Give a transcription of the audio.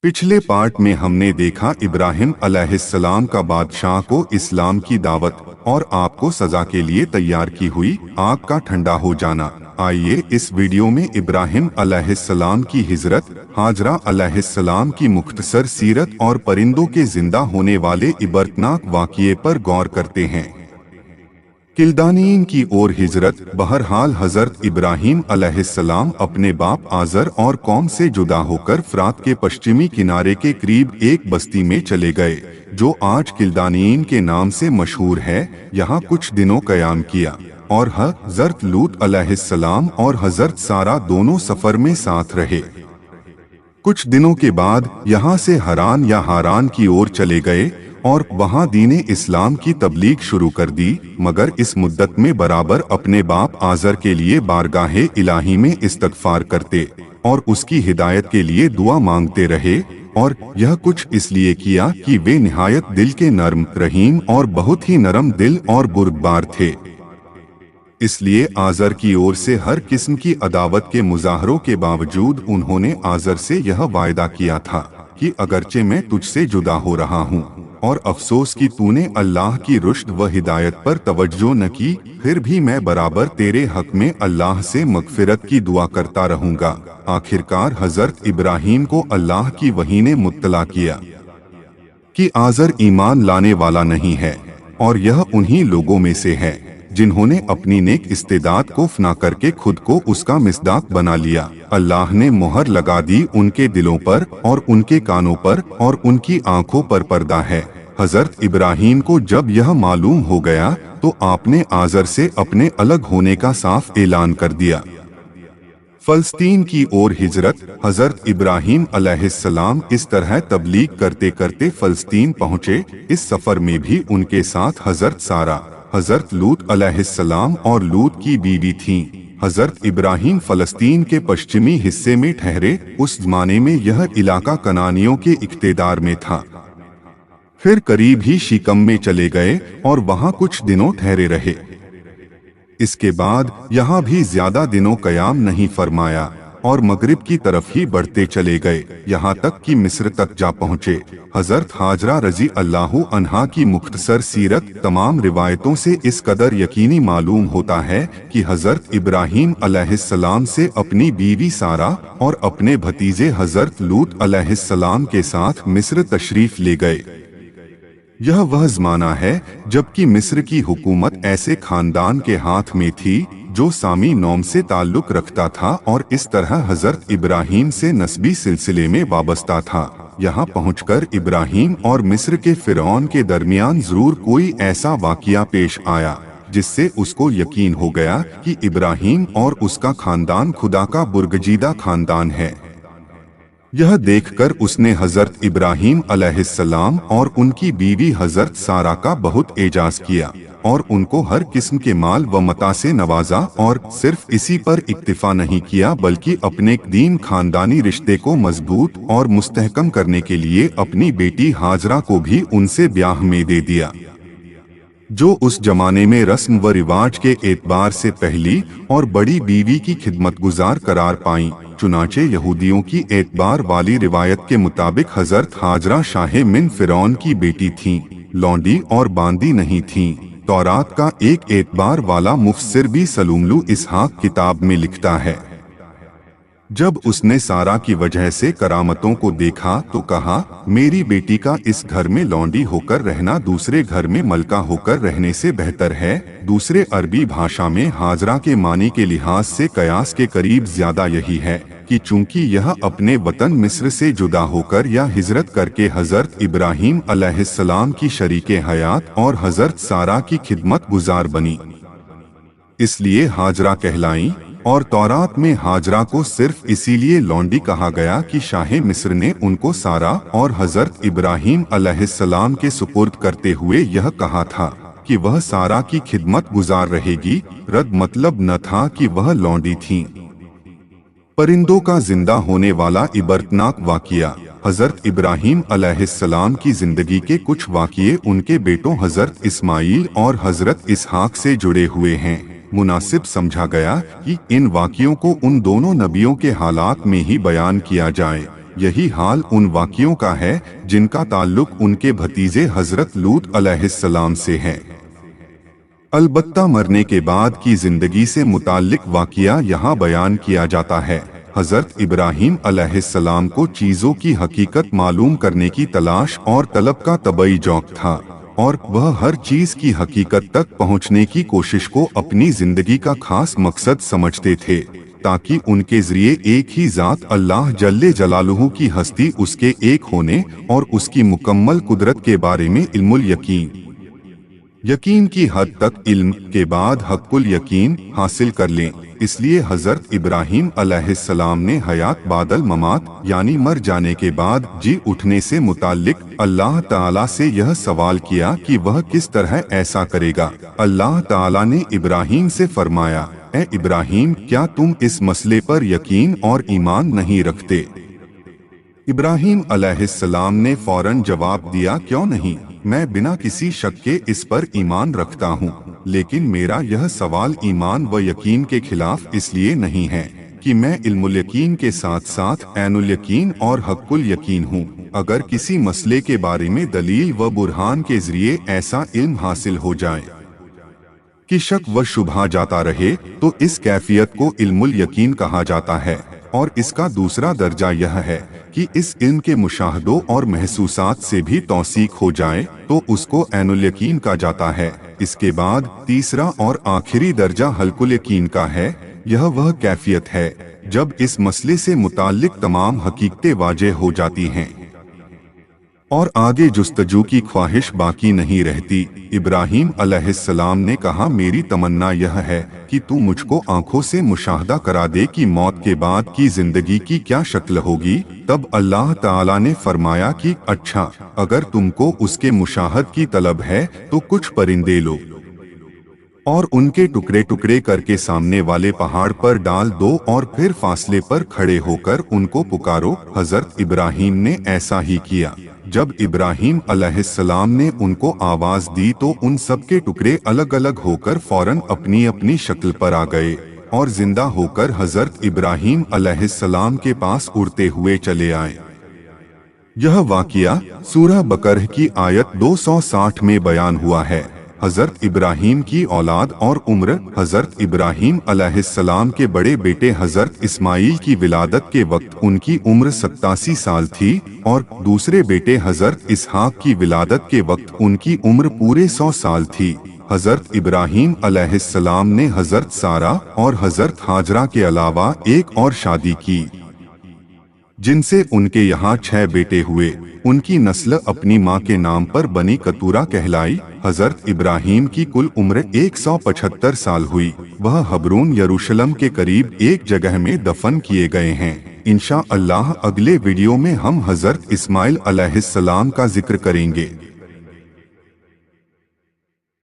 पिछले पार्ट में हमने देखा इब्राहिम अलैहिस्सलाम का बादशाह को इस्लाम की दावत और आपको सजा के लिए तैयार की हुई आग का ठंडा हो जाना। आइए इस वीडियो में इब्राहिम अलैहिस्सलाम की हिजरत, हाजरा अलैहिस्सलाम की मुख्तसर सीरत और परिंदों के जिंदा होने वाले इबरतनाक वाक़ये पर गौर करते हैं। किल्दानीन की ओर हिजरत। बहरहाल हजरत इब्राहिम अलैहिस्सलाम अपने बाप आजर और कौम से जुदा होकर फरात के पश्चिमी किनारे के करीब एक बस्ती में चले गए, जो आज किल्दानीन के नाम से मशहूर है। यहाँ कुछ दिनों क़याम किया और हजरत लूत अलैहिस्सलाम और हजरत सारा दोनों सफर में साथ रहे। कुछ दिनों के बाद यहाँ से हरान या हारान की ओर चले गए और वहाँ दीने इस्लाम की तबलीग शुरू कर दी, मगर इस मुद्दत में बराबर अपने बाप आजर के लिए बारगाहे इलाही में इस्तगफार करते और उसकी हिदायत के लिए दुआ मांगते रहे। और यह कुछ इसलिए किया कि वे निहायत दिल के नर्म, रहीम और बहुत ही नरम दिल और बुर्दबार थे। इसलिए आजर की ओर से हर किस्म की अदावत के मुजाहरों के बावजूद उन्होंने आजर से यह वायदा किया था कि अगरचे मैं तुझसे जुदा हो रहा हूँ और अफसोस कि तूने अल्लाह की रुश्द व हिदायत पर तवज्जो न की, फिर भी मैं बराबर तेरे हक में अल्लाह से मगफिरत की दुआ करता रहूँगा। आखिरकार हजरत इब्राहिम को अल्लाह की वही ने मुत्तला किया कि आजर ईमान लाने वाला नहीं है और यह उन्हीं लोगों में से है जिन्होंने अपनी नेक इस्तेदाद को फना करके खुद को उसका मिस्दाक बना लिया। अल्लाह ने मोहर लगा दी उनके दिलों पर और उनके कानों पर और उनकी आंखों पर पर्दा है। हजरत इब्राहिम को जब यह मालूम हो गया तो आपने आजर से अपने अलग होने का साफ ऐलान कर दिया। फलस्तीन की ओर हिजरत। हजरत इब्राहिम अलैहिस्सलाम इस तरह तबलीग करते करते फलस्तीन पहुँचे। इस सफर में भी उनके साथ हजरत सारा, हजरत लूत अलैहिस्सलाम और लूत की बीवी थीं। हजरत इब्राहिम फलस्तीन के पश्चिमी हिस्से में ठहरे। उस जमाने में यह इलाका कनानियों के इख्तियार में था। फिर करीब ही शिकम में चले गए और वहां कुछ दिनों ठहरे रहे। इसके बाद यहाँ भी ज्यादा दिनों कयाम नहीं फरमाया और मगरिब की तरफ ही बढ़ते चले गए, यहाँ तक कि मिस्र तक जा पहुँचे। हजरत हाजरा रजी अल्लाहु अन्हा की मुख्तसर सीरत तमाम रिवायतों से इस कदर यकीनी मालूम होता है कि हजरत इब्राहिम अलैहिस्सलाम से अपनी बीवी सारा और अपने भतीजे हजरत लूत अलैहिस्सलाम के साथ मिस्र तशरीफ ले गए। यह वह ज़माना है जबकि मिस्र की हुकूमत ऐसे खानदान के हाथ में थी जो सामी नौम से ताल्लुक रखता था और इस तरह हजरत इब्राहिम से नस्बी सिलसिले में वाबस्ता था। यहाँ पहुंचकर इब्राहिम और मिस्र के फिरौन के दरमियान जरूर कोई ऐसा वाक़या पेश आया जिससे उसको यकीन हो गया कि इब्राहिम और उसका खानदान खुदा का बुर्गजीदा खानदान है। यह देखकर उसने हजरत इब्राहिम अलैहिस्सलाम और उनकी बीवी हजरत सारा का बहुत एजाज किया और उनको हर किस्म के माल व मता से नवाजा और सिर्फ इसी पर इक्तिफा नहीं किया बल्कि अपने दीन खानदानी रिश्ते को मजबूत और मुस्तहकम करने के लिए अपनी बेटी हाजरा को भी उनसे ब्याह में दे दिया, जो उस जमाने में रस्म व रिवाज के एतबार से पहली और बड़ी बीवी की खिदमत गुजार करार पाईं। चुनाचे यहूदियों की एतबार वाली रिवायत के मुताबिक हजरत हाजरा शाहे मिन फिरौन की बेटी थीं, लौंडी और बांदी नहीं थीं। तौरात का एक एतबार वाला मुफस्सिर भी सलूमलू इसहाक किताब में लिखता है, जब उसने सारा की वजह से करामतों को देखा तो कहा, मेरी बेटी का इस घर में लौंडी होकर रहना दूसरे घर में मलका होकर रहने से बेहतर है। दूसरे अरबी भाषा में हाजरा के मानी के लिहाज से कयास के करीब ज्यादा यही है कि चूंकि यह अपने वतन मिस्र से जुदा होकर या हिजरत करके हजरत इब्राहिम अलैहिस्सलाम की शरीके हयात और हजरत सारा की खिदमत गुजार बनी, इसलिए हाजरा कहलाई। और तौरात में हाजरा को सिर्फ इसीलिए लौंडी कहा गया कि शाहे मिस्र ने उनको सारा और हजरत इब्राहिम अलैहिस्सलाम के सुपुर्द करते हुए यह कहा था कि वह सारा की खिदमत गुजार रहेगी। रद मतलब न था कि वह लौंडी थीं। परिंदों का जिंदा होने वाला इबरतनाक वाक़या। हजरत इब्राहिम अलैहिस्सलाम की जिंदगी के कुछ वाक़ये उनके बेटों हजरत इस्माईल और हजरत इसहाक से जुड़े हुए हैं। मुनासिब समझा गया कि इन वाक़ियों को उन दोनों नबियों के हालात में ही बयान किया जाए। यही हाल उन वाक़ियों का है जिनका ताल्लुक उनके भतीजे हजरत लूत अलैहिस्सलाम से है। अलबत्ता मरने के बाद की जिंदगी से मुताल्लिक वाक़िया यहाँ बयान किया जाता है। हजरत इब्राहीम अलैहिस्सलाम को चीज़ों की हकीकत मालूम करने की तलाश और तलब का तबई जौक था, और वह हर चीज़ की हकीकत तक पहुँचने की कोशिश को अपनी जिंदगी का खास मकसद समझते थे, ताकि उनके जरिए एक ही ज़ात अल्लाह जल्ले जलालुहु की हस्ती, उसके एक होने और उसकी मुकम्मल कुदरत के बारे में इल्मुल यकीन की हद तक इल्म के बाद हक़्क़ुल यकीन हासिल कर लें। इसलिए हजरत इब्राहीम अलैहिस्सलाम ने हयात बादल ममात यानी मर जाने के बाद जी उठने से मुताल्लिक अल्लाह ताला से यह सवाल किया कि वह किस तरह ऐसा करेगा। अल्लाह ताला ने इब्राहीम से फरमाया, ए इब्राहीम, क्या तुम इस मसले पर यकीन और ईमान नहीं रखते? इब्राहीम अलैहिस्सलाम ने फौरन जवाब दिया, क्यों नहीं, मैं बिना किसी शक के इस पर ईमान रखता हूँ, लेकिन मेरा यह सवाल ईमान व यकीन के खिलाफ इसलिए नहीं है कि मैं इल्मुल यकीन के साथ साथ ऐनुल यकीन और हक़्क़ुल यकीन हूँ। अगर किसी मसले के बारे में दलील व बुरहान के जरिए ऐसा इल्म हासिल हो जाए कि शक व शुबहा जाता रहे, तो इस कैफियत को इल्मुल यकीन कहा जाता है। और इसका दूसरा दर्जा यह है कि इस इल्म के मुशाहदों और महसूसात से भी तौसीक हो जाए, तो उसको ऐनुल यकीन कहा जाता है। इसके बाद तीसरा और आखिरी दर्जा हल्कुल यकीन का है। यह वह कैफियत है जब इस मसले से मुताल्लिक तमाम हकीकतें वाज़ेह हो जाती हैं और आगे जुस्तजू की ख्वाहिश बाकी नहीं रहती। इब्राहीम अलैहिस्सलाम ने कहा, मेरी तमन्ना यह है कि तू मुझको आंखों से मुशाहदा करा दे कि मौत के बाद की जिंदगी की क्या शक्ल होगी। तब अल्लाह ताला ने फरमाया कि अच्छा, अगर तुमको उसके मुशाहद की तलब है तो कुछ परिंदे लो और उनके टुकड़े टुकड़े करके सामने वाले पहाड़ पर डाल दो और फिर फासले पर खड़े होकर उनको पुकारो। हजरत इब्राहीम ने ऐसा ही किया। जब इब्राहीम अलैहिस्सलाम ने उनको आवाज दी तो उन सब के टुकड़े अलग अलग होकर फौरन अपनी अपनी शक्ल पर आ गए और जिंदा होकर हजरत इब्राहीम अलैहिस्सलाम के पास उड़ते हुए चले आए। यह वाक़िया सूरह बकरह की आयत 260 में बयान हुआ है। हजरत इब्राहीम की औलाद और उम्र। हजरत इब्राहीम अलैहिस्सलाम के बड़े बेटे हजरत इस्माईल की विलादत के वक्त उनकी उम्र 87 साल थी और दूसरे बेटे हजरत इसहाक की विलादत के वक्त उनकी उम्र पूरे 100 साल थी। हजरत इब्राहीम अलैहिस्सलाम ने हजरत सारा और हजरत हाजरा के अलावा एक और शादी की, जिनसे उनके यहाँ 6 बेटे हुए। उनकी नस्ल अपनी माँ के नाम पर बनी कतूरा कहलाई। हजरत इब्राहीम की कुल उम्र 175 साल हुई। वह हबरून यरूशलेम के करीब एक जगह में दफन किए गए हैं। इंशा अल्लाह अगले वीडियो में हम हजरत इस्माइल अलैहिस्सलाम का जिक्र करेंगे।